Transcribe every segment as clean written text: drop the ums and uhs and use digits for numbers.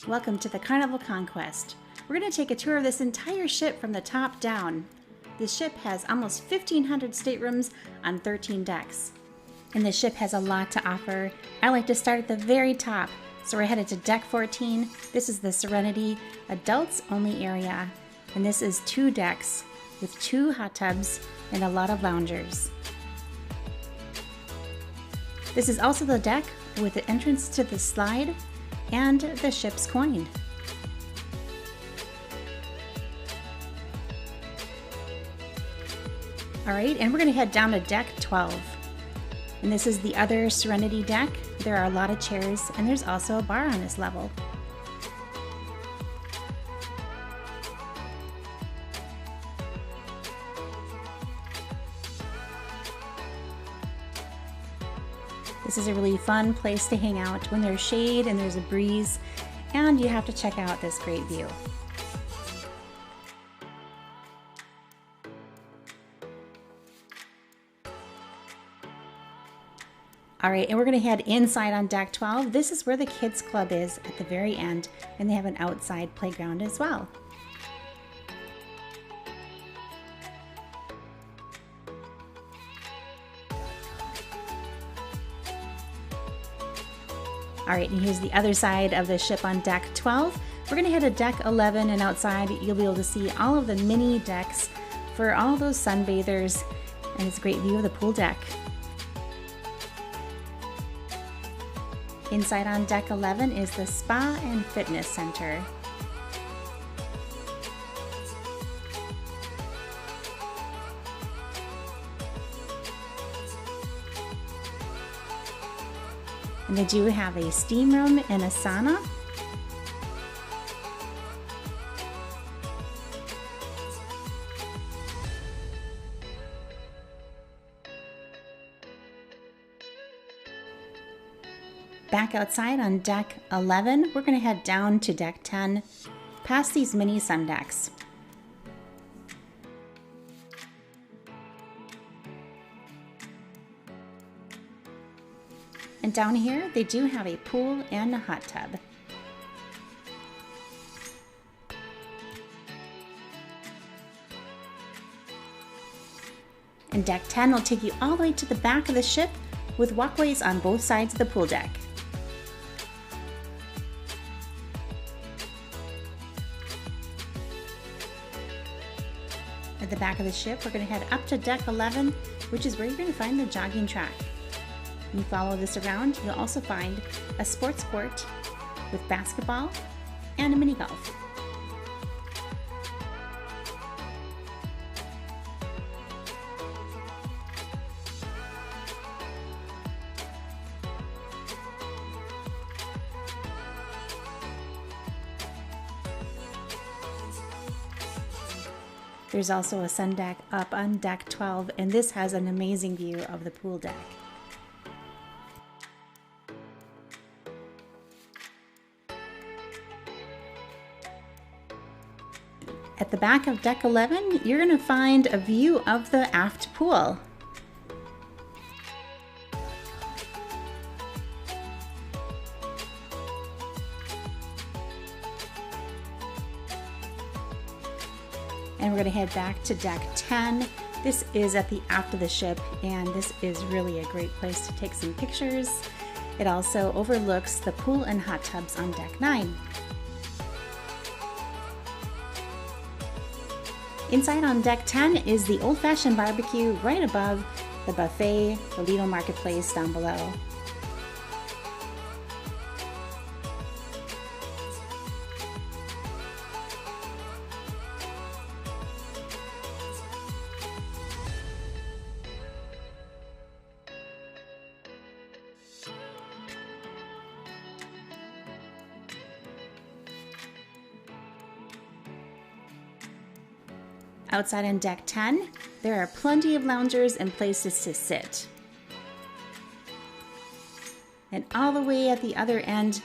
Welcome to the Carnival Conquest. We're going to take a tour of this entire ship from the top down. This ship has almost 1,500 staterooms on 13 decks. And this ship has a lot to offer. I like to start at the very top. So we're headed to deck 14. This is the Serenity adults only area. And this is 2 decks with 2 hot tubs and a lot of loungers. This is also the deck with the entrance to the slide and the ship's coin. All right, and we're gonna head down to deck 12. And this is the other Serenity deck. There are a lot of chairs, and there's also a bar on this level. This is a really fun place to hang out when there's shade and there's a breeze, and you have to check out this great view. All right, and we're gonna head inside on deck 12. This is where the kids club is at the very end, and they have an outside playground as well. All right, and here's the other side of the ship on deck 12. We're gonna head to deck 11, and outside you'll be able to see all of the mini decks for all those sunbathers, and it's a great view of the pool deck. Inside on deck 11 is the Spa and Fitness Center. And they do have a steam room and a sauna. Back outside on deck 11, we're going to head down to deck 10, past these mini sun decks. And down here, they do have a pool and a hot tub. And deck 10 will take you all the way to the back of the ship with walkways on both sides of the pool deck. At the back of the ship, we're going to head up to deck 11, which is where you're going to find the jogging track. When you follow this around, you'll also find a sports court with basketball and a mini golf. There's also a sun deck up on deck 12, and this has an amazing view of the pool deck. At the back of deck 11, you're going to find a view of the aft pool. And we're going to head back to deck 10. This is at the aft of the ship, and this is really a great place to take some pictures. It also overlooks the pool and hot tubs on deck 9. Inside on deck 10 is the old-fashioned barbecue right above the buffet, the Lido Marketplace down below. Outside on deck 10, there are plenty of loungers and places to sit. And all the way at the other end,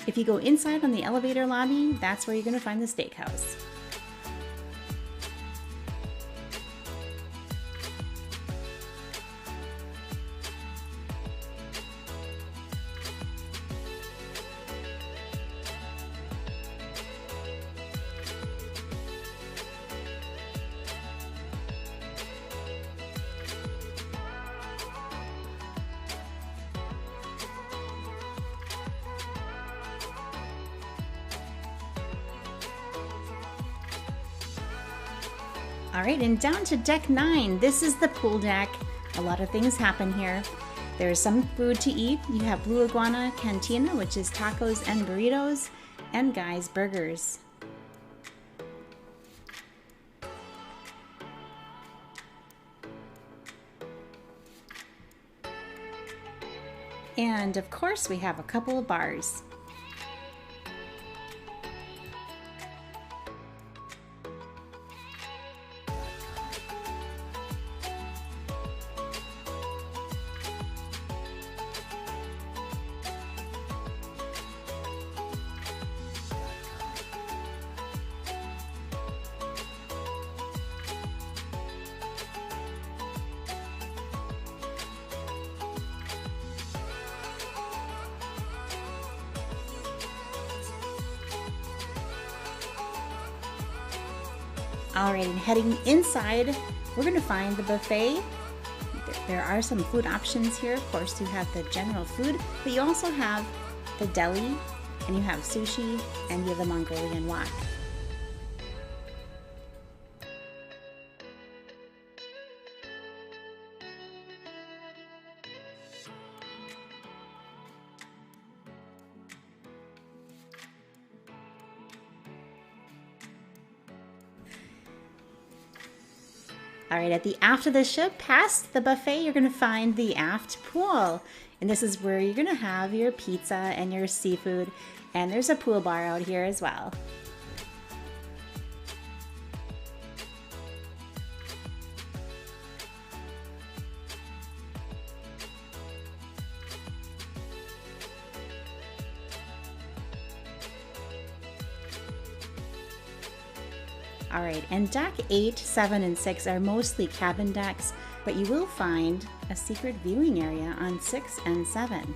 if you go inside on the elevator lobby, that's where you're going to find the steakhouse. All right, and down to deck 9. This is the pool deck. A lot of things happen here. There's some food to eat. You have Blue Iguana Cantina, which is tacos and burritos, and Guy's Burgers. And of course, we have a couple of bars. Alright, and heading inside, we're going to find the buffet. There are some food options here. Of course, you have the general food, but you also have the deli, and you have sushi, and you have the Mongolian wok. All right, at the aft of the ship, past the buffet, you're gonna find the aft pool. And this is where you're gonna have your pizza and your seafood. And there's a pool bar out here as well. All right, and deck 8, 7, and 6 are mostly cabin decks, but you will find a secret viewing area on 6 and 7.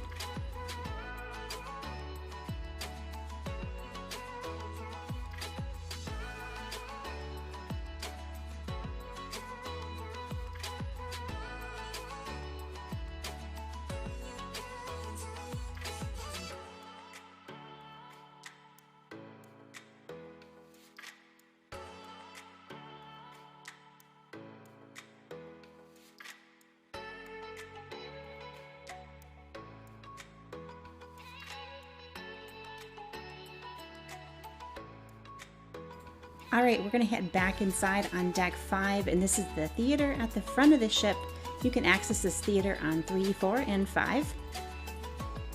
All right, we're gonna head back inside on deck 5, and this is the theater at the front of the ship. You can access this theater on 3, 4, and 5.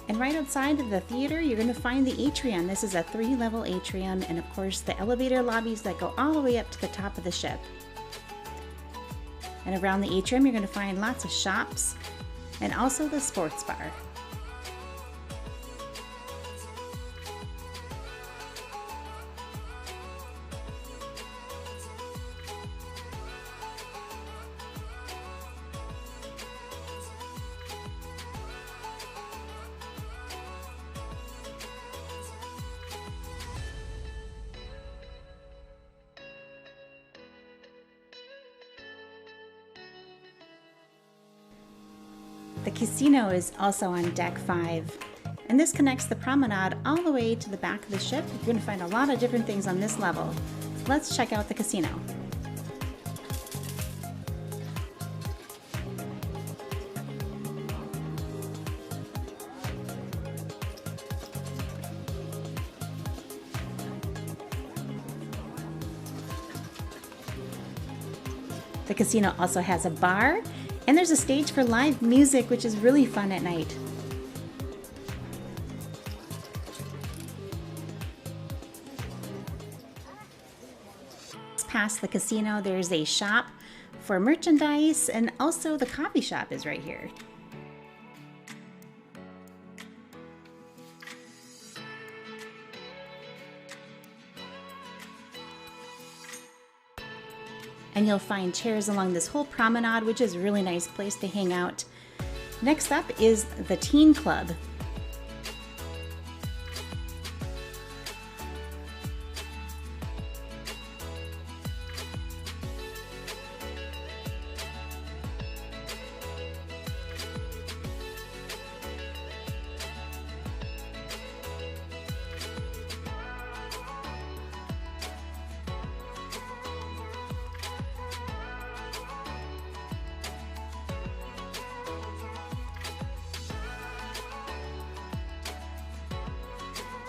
And right outside of the theater, you're gonna find the atrium. This is a 3-level atrium, and of course the elevator lobbies that go all the way up to the top of the ship. And around the atrium, you're gonna find lots of shops, and also the sports bar. The casino is also on deck 5, and this connects the promenade all the way to the back of the ship. You're going to find a lot of different things on this level. Let's check out the casino. The casino also has a bar, and there's a stage for live music, which is really fun at night. Past the casino, there's a shop for merchandise, and also the coffee shop is right here. And you'll find chairs along this whole promenade, which is a really nice place to hang out. Next up is the Teen Club.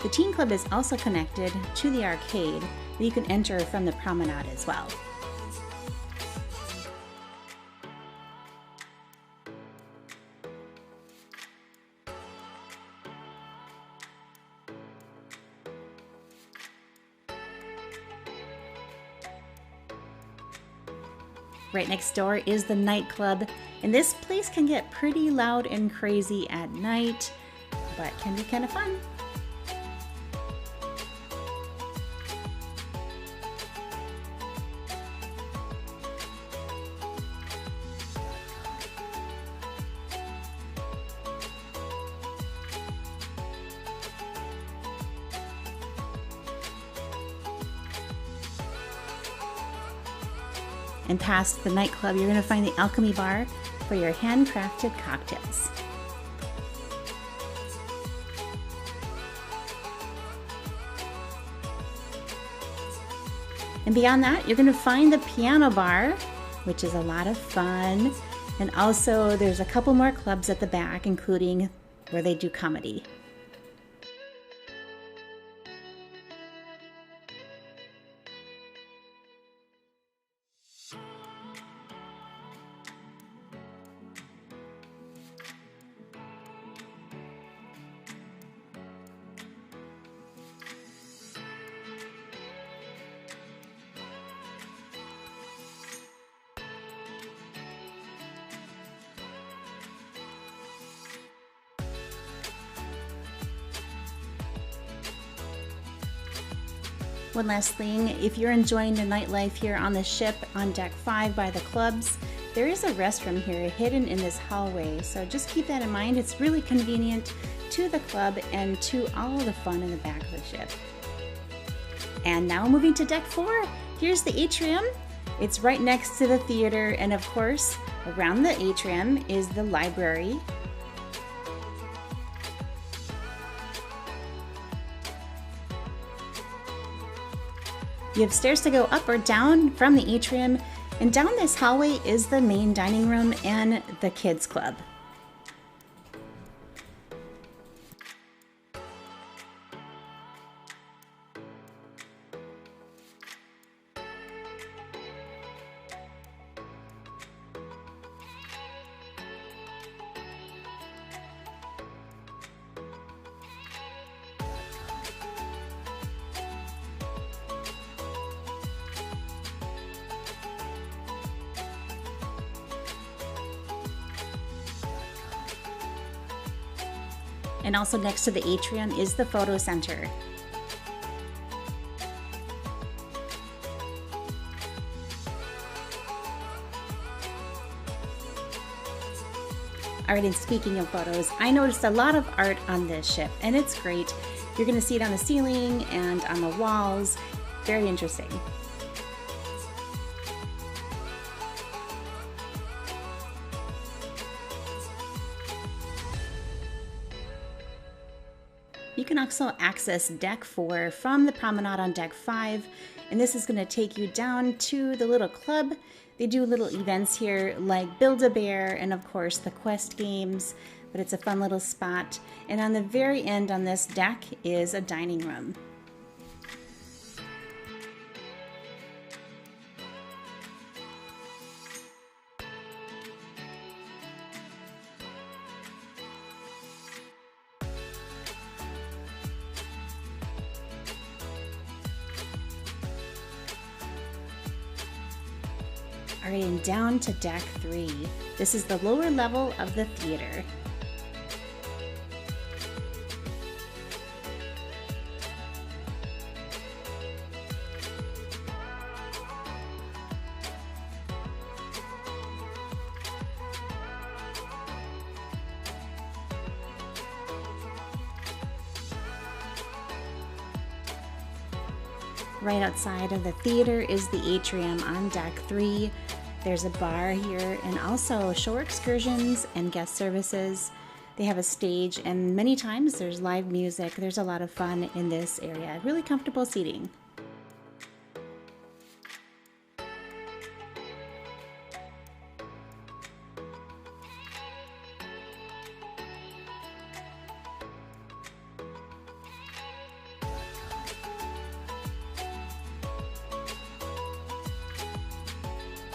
The teen club is also connected to the arcade that you can enter from the promenade as well. Right next door is the nightclub, and this place can get pretty loud and crazy at night, but can be kind of fun. And past the nightclub, you're going to find the Alchemy Bar for your handcrafted cocktails. And beyond that, you're going to find the Piano Bar, which is a lot of fun. And also, there's a couple more clubs at the back, including where they do comedy. One last thing, if you're enjoying the nightlife here on the ship on deck 5 by the clubs, there is a restroom here hidden in this hallway, so just keep that in mind. It's really convenient to the club and to all of the fun in the back of the ship. And now moving to deck 4, here's the atrium. It's right next to the theater, and of course, around the atrium is the library. You have stairs to go up or down from the atrium, and down this hallway is the main dining room and the kids club. And also next to the atrium is the photo center. Alright, and speaking of photos, I noticed a lot of art on this ship, and it's great. You're going to see it on the ceiling and on the walls. Very interesting. You can also access deck 4 from the promenade on deck 5, and this is going to take you down to the little club. They do little events here like Build-A-Bear and of course the quest games, but it's a fun little spot. And on the very end on this deck is a dining room. Alright, and down to deck 3. This is the lower level of the theater. Right outside of the theater is the atrium on deck 3. There's a bar here and also shore excursions and guest services. They have a stage and many times there's live music. There's a lot of fun in this area. Really comfortable seating.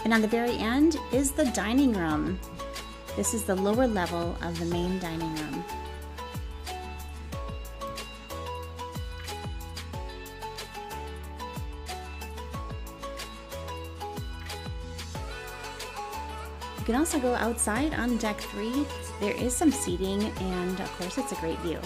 And on the very end is the dining room. This is the lower level of the main dining room. You can also go outside on deck 3. There is some seating, and of course it's a great view.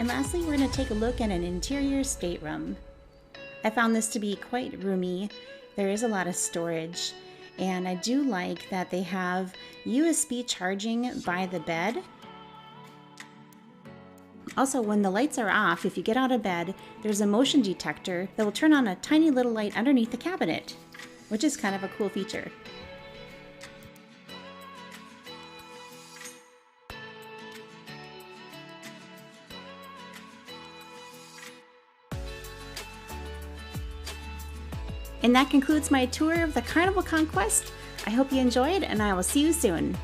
And lastly, we're going to take a look at an interior stateroom. I found this to be quite roomy. There is a lot of storage. And I do like that they have USB charging by the bed. Also, when the lights are off, if you get out of bed, there's a motion detector that will turn on a tiny little light underneath the cabinet, which is kind of a cool feature. And that concludes my tour of the Carnival Conquest. I hope you enjoyed, and I will see you soon.